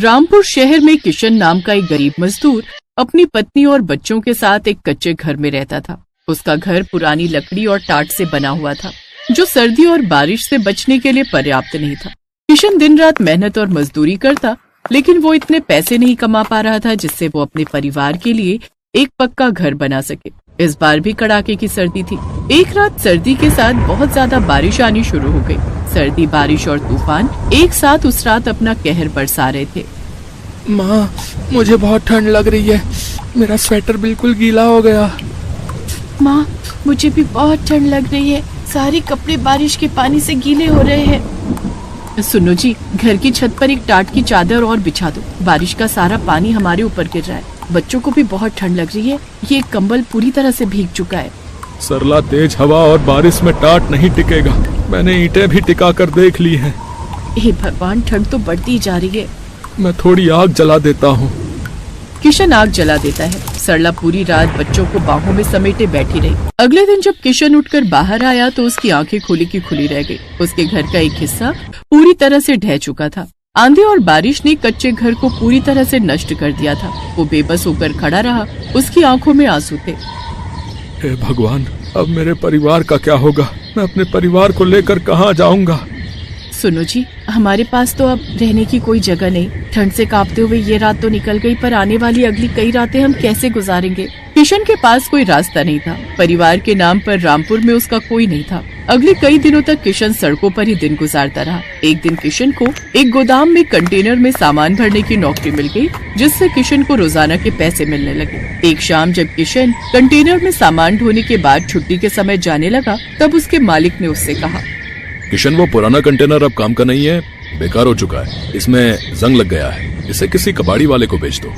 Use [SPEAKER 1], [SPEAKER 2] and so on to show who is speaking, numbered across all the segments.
[SPEAKER 1] रामपुर शहर में किशन नाम का एक गरीब मजदूर अपनी पत्नी और बच्चों के साथ एक कच्चे घर में रहता था। उसका घर पुरानी लकड़ी और टाट से बना हुआ था, जो सर्दी और बारिश से बचने के लिए पर्याप्त नहीं था। किशन दिन रात मेहनत और मजदूरी करता, लेकिन वो इतने पैसे नहीं कमा पा रहा था जिससे वो अपने परिवार के लिए एक पक्का घर बना सके। इस बार भी कड़ाके की सर्दी थी। एक रात सर्दी के साथ बहुत ज्यादा बारिश आनी शुरू हो गई। सर्दी, बारिश और तूफान एक साथ उस रात अपना कहर बरसा रहे थे।
[SPEAKER 2] माँ, मुझे बहुत ठंड लग रही है, मेरा स्वेटर बिल्कुल गीला हो गया।
[SPEAKER 3] माँ, मुझे भी बहुत ठंड लग रही है, सारे कपड़े बारिश के पानी से गीले हो रहे हैं।
[SPEAKER 1] सुनो जी, घर की छत पर एक टाट की चादर और बिछा दो, बारिश का सारा पानी हमारे ऊपर गिर रहा है। बच्चों को भी बहुत ठंड लग रही है, ये कंबल पूरी तरह से भीग चुका है।
[SPEAKER 2] सरला, तेज हवा और बारिश में टाट नहीं टिकेगा, मैंने ईंटें भी टिका कर देख ली हैं।
[SPEAKER 3] हे भगवान, ठंड तो बढ़ती जा रही है।
[SPEAKER 2] मैं थोड़ी आग जला देता हूँ।
[SPEAKER 1] किशन आग जला देता है। सरला पूरी रात बच्चों को बाहों में समेटे बैठी रही। अगले दिन जब किशन उठकर बाहर आया तो उसकी आंखें खुली की खुली रह गई। उसके घर का एक हिस्सा पूरी तरह से ढह चुका था। आंधी और बारिश ने कच्चे घर को पूरी तरह से नष्ट कर दिया था। वो बेबस होकर खड़ा रहा, उसकी आंखों में आंसू थे।
[SPEAKER 2] हे भगवान, अब मेरे परिवार का क्या होगा? मैं अपने परिवार को लेकर कहाँ जाऊंगा?
[SPEAKER 3] सुनो जी, हमारे पास तो अब रहने की कोई जगह नहीं। ठंड से कांपते हुए ये रात तो निकल गई, पर आने वाली अगली कई रातें हम कैसे गुजारेंगे?
[SPEAKER 1] किशन के पास कोई रास्ता नहीं था। परिवार के नाम पर रामपुर में उसका कोई नहीं था। अगले कई दिनों तक किशन सड़कों पर ही दिन गुजारता रहा। एक दिन किशन को एक गोदाम में कंटेनर में सामान भरने की नौकरी मिल गई, जिससे किशन को रोजाना के पैसे मिलने लगे। एक शाम जब किशन कंटेनर में सामान ढोने के बाद छुट्टी के समय जाने लगा, तब उसके मालिक ने उससे कहा,
[SPEAKER 4] किशन, वो पुराना कंटेनर अब काम का नहीं है, बेकार हो चुका है, इसमें जंग लग गया है, इसे किसी कबाड़ी वाले को बेच दो।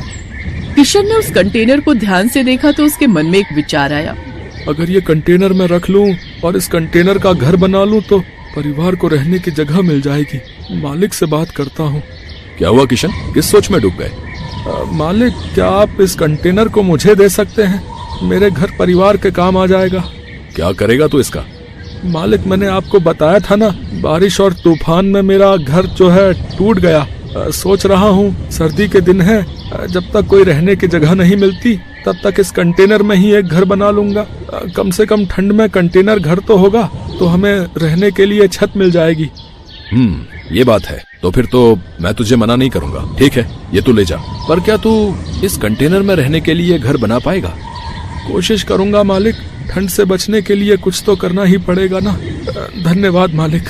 [SPEAKER 1] किशन ने उस कंटेनर को ध्यान से देखा तो उसके मन में एक विचार आया।
[SPEAKER 2] अगर ये कंटेनर मैं रख लूं और इस कंटेनर का घर बना लूं तो परिवार को रहने की जगह मिल जाएगी। मालिक से बात करता हूँ।
[SPEAKER 4] क्या हुआ किशन, किस सोच में डूब गए?
[SPEAKER 2] मालिक, क्या आप इस कंटेनर को मुझे दे सकते हैं? मेरे घर परिवार के काम आ जाएगा।
[SPEAKER 4] क्या करेगा तू इसका?
[SPEAKER 2] मालिक, मैंने आपको बताया था ना, बारिश और तूफान में मेरा घर जो है टूट गया। सोच रहा हूँ सर्दी के दिन है, जब तक कोई रहने की जगह नहीं मिलती तब तक इस कंटेनर में ही एक घर बना लूंगा। कम से कम ठंड में कंटेनर घर तो होगा, तो हमें रहने के लिए छत मिल जाएगी।
[SPEAKER 4] ये बात है। तो फिर तो मैं तुझे मना नहीं करूंगा। ठीक है, ये तू ले जा। पर क्या तू इस कंटेनर में रहने के लिए घर बना पाएगा?
[SPEAKER 2] कोशिश करूंगा मालिक, ठंड से बचने के लिए कुछ तो करना ही पड़ेगा ना। धन्यवाद मालिक।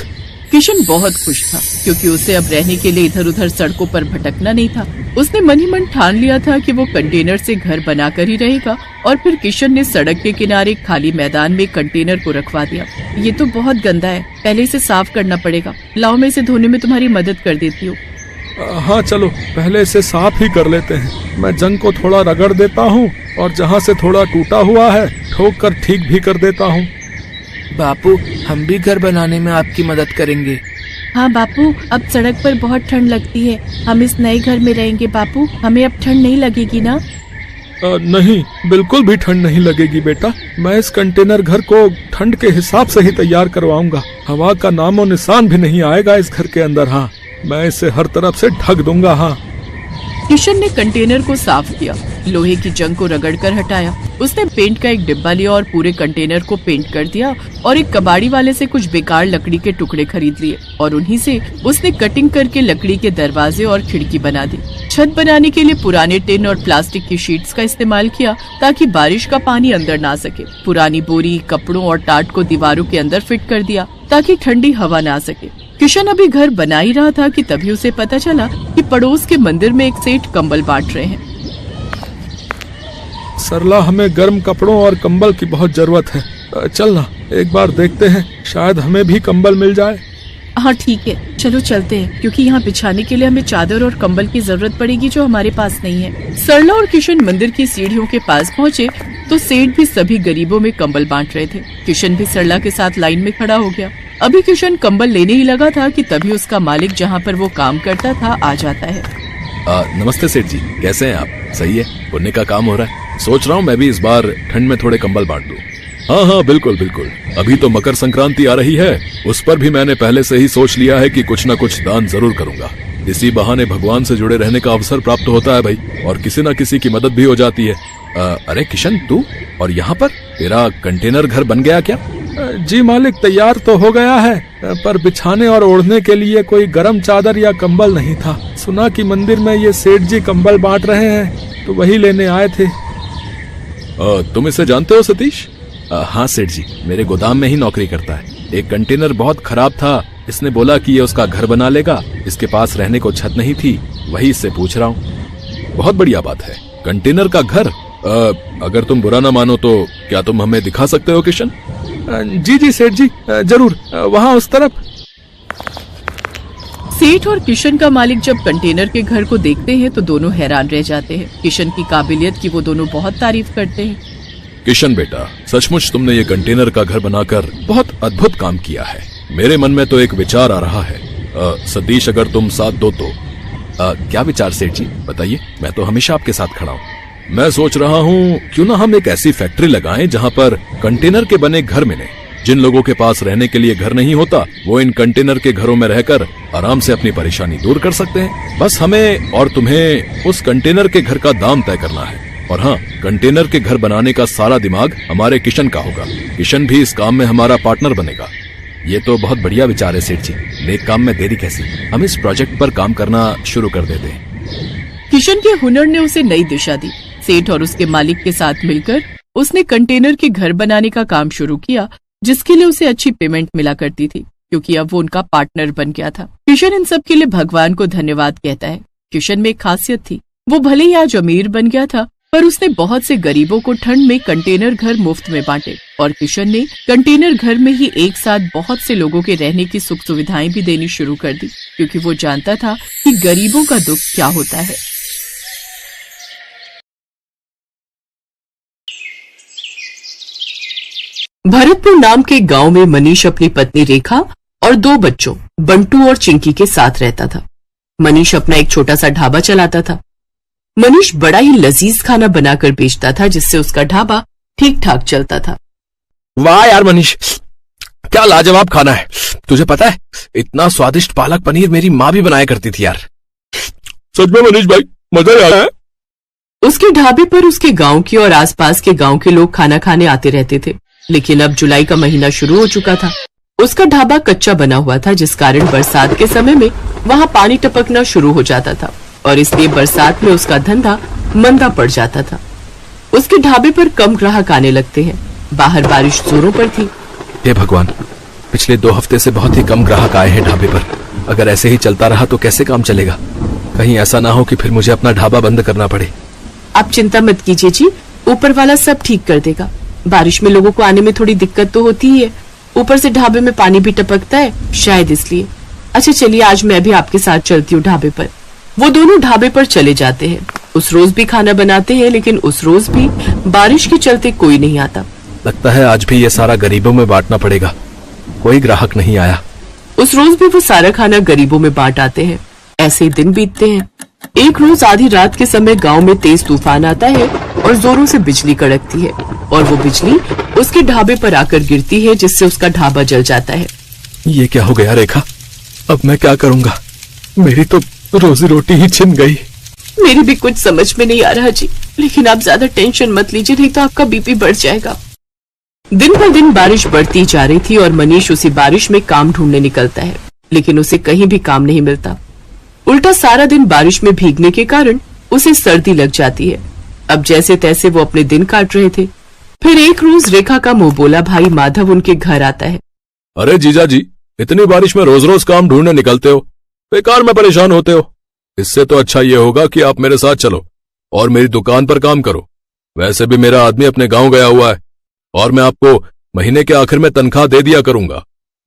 [SPEAKER 1] किशन बहुत खुश था, क्योंकि उसे अब रहने के लिए इधर उधर सड़कों पर भटकना नहीं था। उसने मन ही मन ठान लिया था कि वो कंटेनर से घर बनाकर ही रहेगा। और फिर किशन ने सड़क के किनारे खाली मैदान में कंटेनर को रखवा दिया। ये तो बहुत गंदा है, पहले इसे साफ करना पड़ेगा। लाओ, मैं इसे धोने में तुम्हारी मदद कर देती हूँ।
[SPEAKER 2] हाँ चलो, पहले इसे साफ ही कर लेते हैं। मैं जंग को थोड़ा रगड़ देता हूँ और जहाँ से थोड़ा टूटा हुआ है ठोक कर ठीक भी कर देता हूँ।
[SPEAKER 5] बापू, हम भी घर बनाने में आपकी मदद करेंगे।
[SPEAKER 3] हाँ बापू, अब सड़क पर बहुत ठंड लगती है, हम इस नए घर में रहेंगे। बापू, हमें अब ठंड नहीं लगेगी ना?
[SPEAKER 2] नहीं, बिल्कुल भी ठंड नहीं लगेगी बेटा। मैं इस कंटेनर घर को ठंड के हिसाब से ही तैयार करवाऊंगा। हवा का नामो निशान भी नहीं आएगा इस घर के अंदर। हाँ, मैं इसे हर तरफ से ढक दूंगा। हाँ।
[SPEAKER 1] किशन ने कंटेनर को साफ किया, लोहे की जंग को रगड़कर हटाया। उसने पेंट का एक डिब्बा लिया और पूरे कंटेनर को पेंट कर दिया और एक कबाड़ी वाले से कुछ बेकार लकड़ी के टुकड़े खरीद लिए और उन्हीं से उसने कटिंग करके लकड़ी के दरवाजे और खिड़की बना दी। छत बनाने के लिए पुराने टिन और प्लास्टिक की शीट्स का इस्तेमाल किया ताकि बारिश का पानी अंदर ना सके। पुरानी बोरी, कपड़ों और टाट को दीवारों के अंदर फिट कर दिया ताकि ठंडी हवा ना सके। किशन अभी घर बना ही रहा था कि तभी उसे पता चला कि पड़ोस के मंदिर में एक सेठ कंबल बांट रहे हैं।
[SPEAKER 2] सरला, हमें गर्म कपड़ों और कंबल की बहुत जरूरत है। चल ना, एक बार देखते हैं, शायद हमें भी कंबल मिल जाए।
[SPEAKER 3] हाँ ठीक है, चलो चलते हैं, क्योंकि यहाँ बिछाने के लिए हमें चादर और कंबल की जरूरत पड़ेगी, जो हमारे पास नहीं है।
[SPEAKER 1] सरला और किशन मंदिर की सीढ़ियों के पास पहुँचे तो सेठ भी सभी गरीबों में कंबल बांट रहे थे। किशन भी सरला के साथ लाइन में खड़ा हो गया। अभी किशन कंबल लेने ही लगा था कि तभी उसका मालिक, जहाँ पर वो काम करता था, आ जाता है।
[SPEAKER 4] नमस्ते सेठ जी, कैसे हैं आप? सही है, पुण्य का काम हो रहा है। सोच रहा हूँ मैं भी इस बार ठंड में थोड़े कंबल बांट दूं। हाँ हाँ, बिल्कुल बिल्कुल। अभी तो मकर संक्रांति आ रही है, उस पर भी मैंने पहले से ही सोच लिया है कि कुछ न कुछ दान जरूर करूंगा। इसी बहाने भगवान से जुड़े रहने का अवसर प्राप्त होता है भाई, और किसी न किसी की मदद भी हो जाती है। अरे किशन, तू और यहाँ पर? तेरा कंटेनर घर बन गया क्या?
[SPEAKER 2] जी मालिक, तैयार तो हो गया है, पर बिछाने और ओढ़ने के लिए कोई गर्म चादर या कंबल नहीं था। सुना कि मंदिर में ये सेठ जी कंबल बांट रहे हैं, तो वही लेने आए थे।
[SPEAKER 4] तुम इसे जानते हो सतीश? हाँ सेठ जी, मेरे गोदाम में ही नौकरी करता है। एक कंटेनर बहुत खराब था, इसने बोला कि ये उसका घर बना लेगा। इसके पास रहने को छत नहीं थी, वही इससे पूछ रहा हूँ। बहुत बढ़िया बात है, कंटेनर का घर। अगर तुम बुरा ना मानो तो क्या तुम हमें दिखा सकते हो किशन?
[SPEAKER 2] जी जी सेठ जी, जरूर, वहाँ उस तरफ।
[SPEAKER 1] सेठ और किशन का मालिक जब कंटेनर के घर को देखते हैं तो दोनों हैरान रह जाते हैं। किशन की काबिलियत की वो दोनों बहुत तारीफ करते हैं।
[SPEAKER 4] किशन बेटा, सचमुच तुमने ये कंटेनर का घर बनाकर बहुत अद्भुत काम किया है। मेरे मन में तो एक विचार आ रहा है। सतीश, अगर तुम साथ दो तो। क्या विचार सेठ जी, बताइए, मैं तो हमेशा आपके साथ खड़ा हूँ। मैं सोच रहा हूँ क्यों ना हम एक ऐसी फैक्ट्री लगाएं जहाँ पर कंटेनर के बने घर मिले। जिन लोगों के पास रहने के लिए घर नहीं होता, वो इन कंटेनर के घरों में रहकर आराम से अपनी परेशानी दूर कर सकते हैं। बस हमें और तुम्हें उस कंटेनर के घर का दाम तय करना है। और हाँ, कंटेनर के घर बनाने का सारा दिमाग हमारे किशन का होगा। किशन भी इस काम में हमारा पार्टनर बनेगा। ये तो बहुत बढ़िया विचार है सेठ जी, नेक काम में देरी कैसी। हम इस प्रोजेक्ट पर काम करना शुरू कर देते हैं।
[SPEAKER 1] किशन के हुनर ने उसे नई दिशा दी। सेठ और उसके मालिक के साथ मिलकर उसने कंटेनर के घर बनाने का काम शुरू किया, जिसके लिए उसे अच्छी पेमेंट मिला करती थी, क्योंकि अब वो उनका पार्टनर बन गया था। किशन इन सब के लिए भगवान को धन्यवाद कहता है। किशन में एक खासियत थी, वो भले ही आज अमीर बन गया था, पर उसने बहुत से गरीबों को ठंड में कंटेनर घर मुफ्त में बांटे। और किशन ने कंटेनर घर में ही एक साथ बहुत से लोगों के रहने की सुख सुविधाएं भी देनी शुरू कर दी, क्योंकि वो जानता था कि गरीबों का दुख क्या होता है। भरतपुर नाम के गांव में मनीष अपनी पत्नी रेखा और 2 बच्चों बंटू और चिंकी के साथ रहता था। मनीष अपना एक छोटा सा ढाबा चलाता था। मनीष बड़ा ही लजीज खाना बनाकर बेचता था, जिससे उसका ढाबा ठीक ठाक चलता था।
[SPEAKER 5] वाह यार मनीष, क्या लाजवाब खाना है। तुझे पता है, इतना स्वादिष्ट पालक पनीर मेरी माँ भी बनाया करती थी यार।
[SPEAKER 2] सच में मनीष भाई, मजा आ रहा है।
[SPEAKER 1] उसके ढाबे पर उसके गांव के और आसपास के गांव के लोग खाना खाने आते रहते थे। लेकिन अब जुलाई का महीना शुरू हो चुका था। उसका ढाबा कच्चा बना हुआ था, जिस कारण बरसात के समय में वहाँ पानी टपकना शुरू हो जाता था, और इसलिए बरसात में उसका धंधा मंदा पड़ जाता था। उसके ढाबे पर कम ग्राहक आने लगते हैं। बाहर बारिश जोरों पर थी।
[SPEAKER 5] हे भगवान, पिछले 2 हफ्ते से बहुत ही कम ग्राहक आए हैं ढाबे पर। अगर ऐसे ही चलता रहा तो कैसे काम चलेगा? कहीं ऐसा ना हो कि फिर मुझे अपना ढाबा बंद करना पड़े।
[SPEAKER 1] आप चिंता मत कीजिए जी, ऊपर वाला सब ठीक कर देगा। बारिश में लोगों को आने में थोड़ी दिक्कत तो होती ही है, ऊपर से ढाबे में पानी भी टपकता है, शायद इसलिए। अच्छा चलिए, आज मैं भी आपके साथ चलती हूँ ढाबे पर। वो दोनों ढाबे पर चले जाते हैं। उस रोज भी खाना बनाते हैं, लेकिन उस रोज भी बारिश के चलते कोई नहीं आता।
[SPEAKER 5] लगता है आज भी ये सारा गरीबों में बांटना पड़ेगा। कोई ग्राहक नहीं आया।
[SPEAKER 1] उस रोज भी वो सारा खाना गरीबों में बांट आते हैं। ऐसे ही दिन बीतते हैं। एक रोज आधी रात के समय गांव में तेज तूफान आता है और जोरों से बिजली कड़कती है, और वो बिजली उसके ढाबे पर आकर गिरती है, जिससे उसका ढाबा जल जाता है।
[SPEAKER 5] ये क्या हो गया रेखा? अब मैं क्या करूँगा? मेरी तो रोजी रोटी ही छिन गई।
[SPEAKER 1] मेरी भी कुछ समझ में नहीं आ रहा जी, लेकिन आप ज्यादा टेंशन मत लीजिए, नहीं तो आपका बीपी बढ़ जाएगा। दिन पर दिन बारिश बढ़ती जा रही थी और मनीष उसी बारिश में काम ढूंढने निकलता है, लेकिन उसे कहीं भी काम नहीं मिलता। उल्टा सारा दिन बारिश में भीगने के कारण उसे सर्दी लग जाती है। अब जैसे तैसे वो अपने दिन काट रहे थे। फिर एक रोज रेखा का मुंह बोला भाई माधव उनके घर आता है।
[SPEAKER 4] अरे जीजा जी, इतनी बारिश में रोज रोज काम ढूंढने निकलते हो, बेकार में परेशान होते हो। इससे तो अच्छा ये होगा कि आप मेरे साथ चलो और मेरी दुकान पर काम करो। वैसे भी मेरा आदमी अपने गांव गया हुआ है और मैं आपको महीने के आखिर में तनख्वाह दे दिया करूंगा।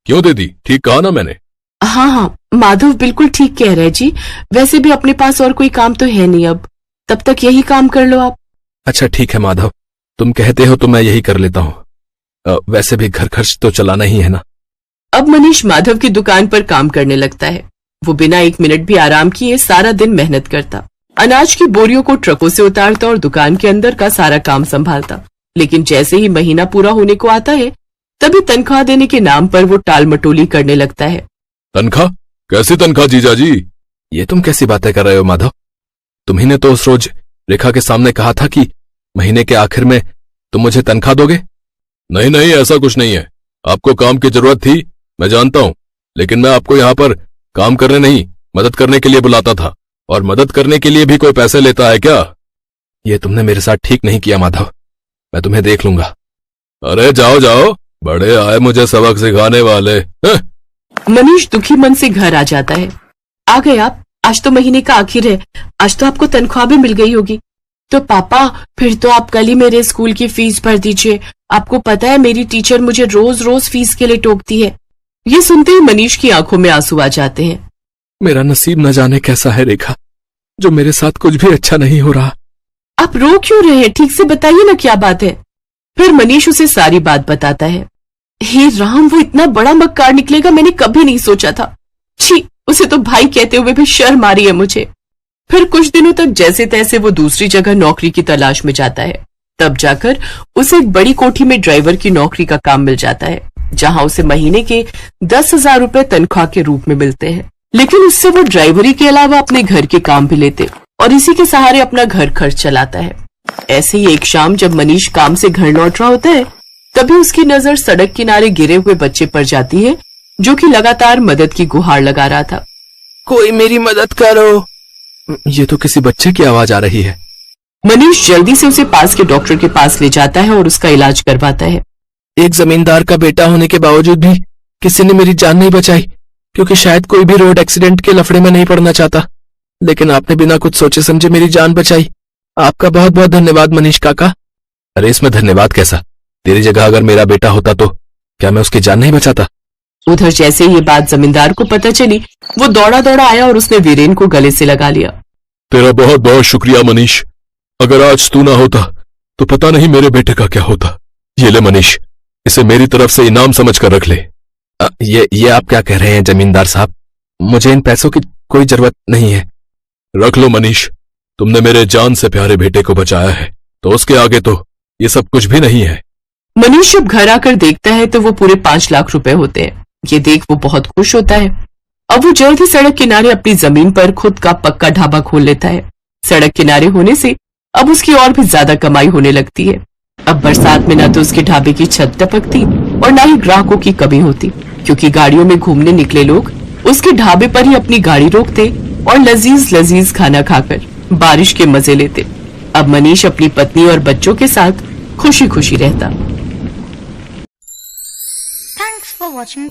[SPEAKER 4] क्यों दीदी, ठीक कहा ना मैंने?
[SPEAKER 1] हाँ हाँ, माधव बिल्कुल ठीक कह रहे जी। वैसे भी अपने पास और कोई काम तो है नहीं, अब तब तक यही काम कर लो आप।
[SPEAKER 5] अच्छा ठीक है माधव, तुम कहते हो तो मैं यही कर लेता हूँ। वैसे भी घर खर्च तो चलाना ही है ना।
[SPEAKER 1] अब मनीष माधव की दुकान पर काम करने लगता है। वो बिना 1 मिनट भी आराम किए सारा दिन मेहनत करता, अनाज की बोरियों को ट्रकों से उतारता और दुकान के अंदर का सारा काम संभालता। लेकिन जैसे ही महीना पूरा होने को आता है, तभी तनख्वाह देने के नाम पर वो टाल मटोली करने लगता है।
[SPEAKER 4] तनख्वाह? कैसी तनख्वाह जीजा जी?
[SPEAKER 5] ये तुम कैसी बातें कर रहे हो माधव? तुम्ही ने तो उस रोज रेखा के सामने कहा था कि महीने के आखिर में तुम मुझे तनख्वाह दोगे।
[SPEAKER 4] नहीं नहीं, ऐसा कुछ नहीं है। आपको काम की जरूरत थी, मैं जानता हूं, लेकिन मैं आपको यहाँ पर काम करने नहीं, मदद करने के लिए बुलाता था। और मदद करने के लिए भी कोई पैसे लेता है क्या?
[SPEAKER 5] ये तुमने मेरे साथ ठीक नहीं किया माधव, मैं तुम्हें देख लूंगा।
[SPEAKER 4] अरे जाओ जाओ, बड़े आए मुझे सबक सिखाने वाले।
[SPEAKER 1] मनीष दुखी मन से घर आ जाता है। आ गए आप? आज तो महीने का आखिर है, आज तो आपको तनख्वाह भी मिल गई होगी। तो पापा, फिर तो आप कल ही मेरे स्कूल की फीस भर दीजिए। आपको पता है मेरी टीचर मुझे रोज रोज फीस के लिए टोकती है। ये सुनते ही मनीष की आंखों में आंसू आ जाते हैं।
[SPEAKER 5] मेरा नसीब न जाने कैसा है रेखा, जो मेरे साथ कुछ भी अच्छा नहीं हो रहा।
[SPEAKER 1] आप रो क्यों रहे हैं? ठीक से बताइए ना क्या बात है। फिर मनीष उसे सारी बात बताता है। हे राम, वो इतना बड़ा मक्कार निकलेगा मैंने कभी नहीं सोचा था। छी, उसे तो भाई कहते हुए भी शर्म आ रही है मुझे। फिर कुछ दिनों तक जैसे तैसे वो दूसरी जगह नौकरी की तलाश में जाता है। तब जाकर उसे एक बड़ी कोठी में ड्राइवर की नौकरी का काम मिल जाता है, जहां उसे महीने के 10,000 रुपए तनख्वाह के रूप में मिलते हैं। लेकिन उससे वो ड्राइवरी के अलावा अपने घर के काम भी लेते और इसी के सहारे अपना घर खर्च चलाता है। ऐसे ही एक शाम जब मनीष काम से घर लौट रहा होता है, तभी उसकी नजर सड़क किनारे गिरे हुए बच्चे पर जाती है, जो कि लगातार मदद की गुहार लगा रहा था।
[SPEAKER 5] कोई मेरी मदद करो। ये तो किसी बच्चे की आवाज आ रही है।
[SPEAKER 1] मनीष जल्दी से उसे पास के डॉक्टर के पास ले जाता है और उसका इलाज करवाता है।
[SPEAKER 5] एक जमींदार का बेटा होने के बावजूद भी किसी ने मेरी जान नहीं बचाई, क्योंकि शायद कोई भी रोड एक्सीडेंट के लफड़े में नहीं पड़ना चाहता। लेकिन आपने बिना कुछ सोचे समझे मेरी जान बचाई। आपका बहुत बहुत धन्यवाद मनीष काका। अरे इसमें धन्यवाद कैसा? तेरी जगह अगर मेरा बेटा होता तो क्या मैं उसकी जान नहीं बचाता?
[SPEAKER 1] उधर जैसे ये बात जमींदार को पता चली, वो दौड़ा दौड़ा आया और उसने वीरेन को गले से लगा लिया।
[SPEAKER 4] तेरा बहुत बहुत शुक्रिया मनीष। अगर आज तू ना होता तो पता नहीं मेरे बेटे का क्या होता। ये ले मनीष, इसे मेरी तरफ से इनाम समझ कर रख ले।
[SPEAKER 5] ये आप क्या कह रहे हैं जमींदार साहब? मुझे इन पैसों की कोई जरूरत नहीं है।
[SPEAKER 4] रख लो मनीष, तुमने मेरे जान से प्यारे बेटे को बचाया है, तो उसके आगे तो ये सब कुछ भी नहीं है।
[SPEAKER 1] मनीष जब घर आकर देखता है तो वो पूरे 5 लाख रुपए होते हैं। ये देख वो बहुत खुश होता है। अब वो जल्द ही सड़क किनारे अपनी जमीन पर खुद का पक्का ढाबा खोल लेता है। सड़क किनारे होने से अब उसकी और भी ज्यादा कमाई होने लगती है। अब बरसात में ना तो उसके ढाबे की छत टपकती और ना ही ग्राहकों की कमी होती, क्योंकि गाड़ियों में घूमने निकले लोग उसके ढाबे पर ही अपनी गाड़ी रोकते और लजीज लजीज खाना खाकर बारिश के मजे लेते। अब मनीष अपनी पत्नी और बच्चों के साथ खुशी खुशी रहता।
[SPEAKER 6] Thanks for watching.